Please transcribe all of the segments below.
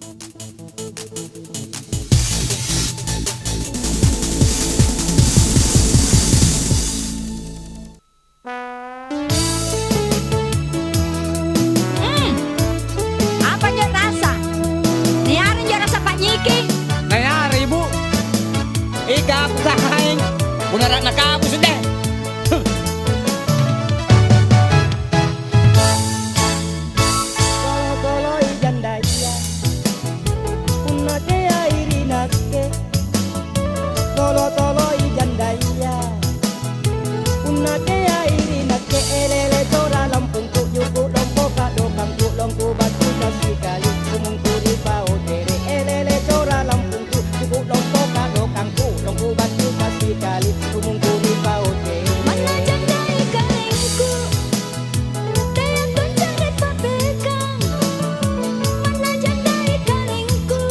Apa nyo rasa? Niyarin nyo rasa Pak Nyiki? Nangyari, Ibu. Ika ako sa haing. Bunaran na ka, sudah. Tolo jandaya, unake airi nakke. Tolo jandaya, unake airi nakke. Elele tora lampungku, yuku lompo kado kangku, lompo batu kasih kali, kumungku di bawah tere. Elele tora lampungku, yuku lompo kado kangku, lompo batu kasih kali, kumungku di bawah tere. Mana jandai kalengku, teang tuncang papekang. Mana jandai kalengku,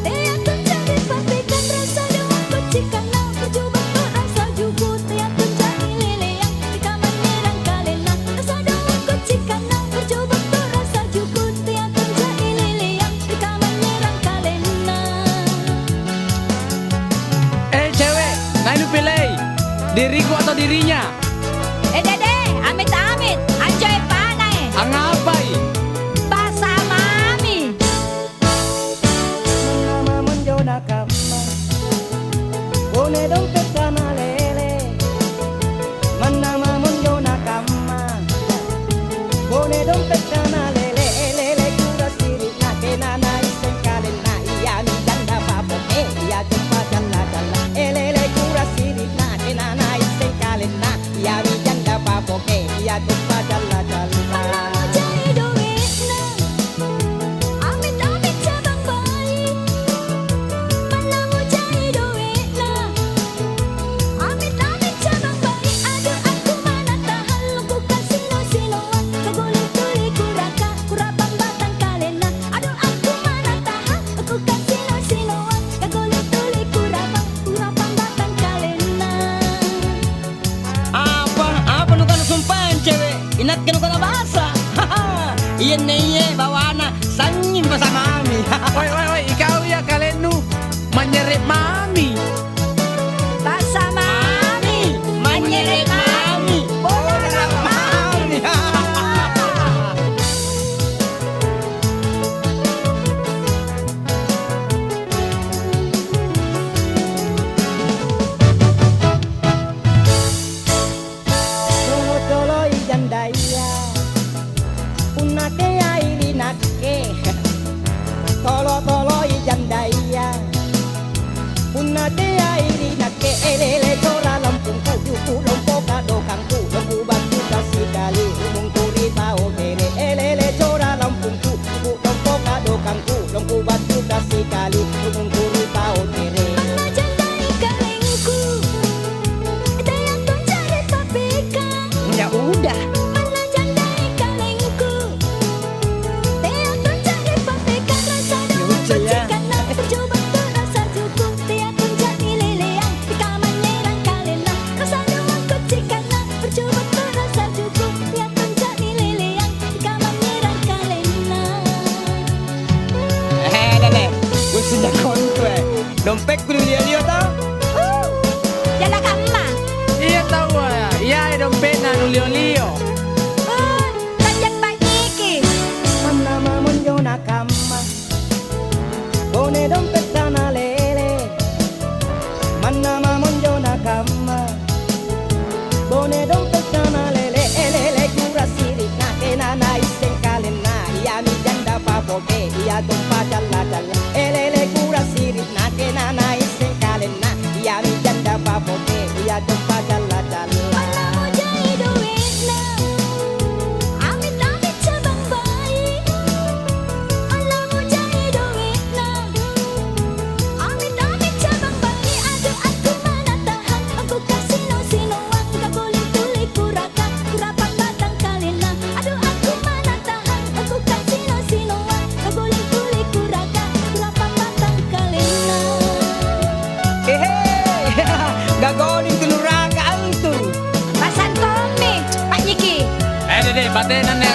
teang tuncang papekang. Rasa doang kocikan na berjubah tu rasa jubu. Teang tuncang leleang di kamar nyerang kalena. Rasa doang kocikan na berjubah tu rasa jubu. Teang tuncang leleang di kamar nyerang kalena. Cewek, nah ini pilih. Diriku atau dirinya? Dede, amit-amit, anjoy panai. Ang apay? Basa mami. Nama monjo nakama, one dompet kana lele. Nama monjo nakama, one dompet kana lele. Lele kura siri na kenana isen kalen na iya mi janda papo iya jumpa jalla jalla. Lele kura siri na kenana isen kalen na iya mi janda papo iya jumpa jalla jalla. Cari duit na, amit-amit cabang bayi. Mana mau cari duit na, amit-amit cabang bayi. Aduh aku mana tahan, lu kasih sinoan. Kaguli-guli kurapang batang kalena. Aduh aku mana tahan, aku kasih sinoan. Kaguli-guli kurapang batang kalena. Apa nu kana sumpahan cewek? Inat ka nu kana bahasa. Iyan na iye, bawana. Sangin pa sa mami. Woi, ikaw ya kalian nu. Menyeret mami. Basa mami, menyeret mami. Bola mami. Tolo jandaya, unake airi nakke. Tolo jandaya, unake airi nakke. Elele tora lampungku, yuku lompo kado kangku, lompu batu kasih kali, umungku di bawah tere. Elele tora lampungku, yuku lompo kado kangku, lompu batu kasih kali, umungku di bawah tere. Mana jandai kalengku, teang tuncang papekang. Ya udah. Mana jandai kalengku, teang tuncang papekang. Rasa doang kocikan na berjubah tu rasa jubu. Teang tuncang leleang di kamar nyerang kalena. Rasa doang kocikan na berjubah tu rasa jubu. Teang tuncang leleang di kamar nyerang kalena. Dede. Gue sudah kontwe. Dompet ku dia tau? Jala kama. Iya tahu ya. Iya dompet na nulio-lio. Tanjak Pak Nyiki. Nama monjo nakama, one dompet kana lele. Nama monjo nakama, one dompet kana lele. Elele kura siri na kenana isen kalena. Iya mi janda papo iya tumpa jalla jalla. Elele kura siri na kenana isen kalena. Iya mi janda papo iya tumpa jalla jalla. Mana mau cari duit na, amit-amit cabang bayi. Mana mau cari duit na, amit-amit cabang bayi. Aduh aku mana tahan, aku kasih sinoan. Kaguli-guli kurapang batang kalena. Aduh aku mana tahan, aku kasih sinoan. Kaguli-guli kurapang batang kalena. Gagawin tuluragaan tu. Pasan Tommy, Pak Nyiki. Dede, batenan na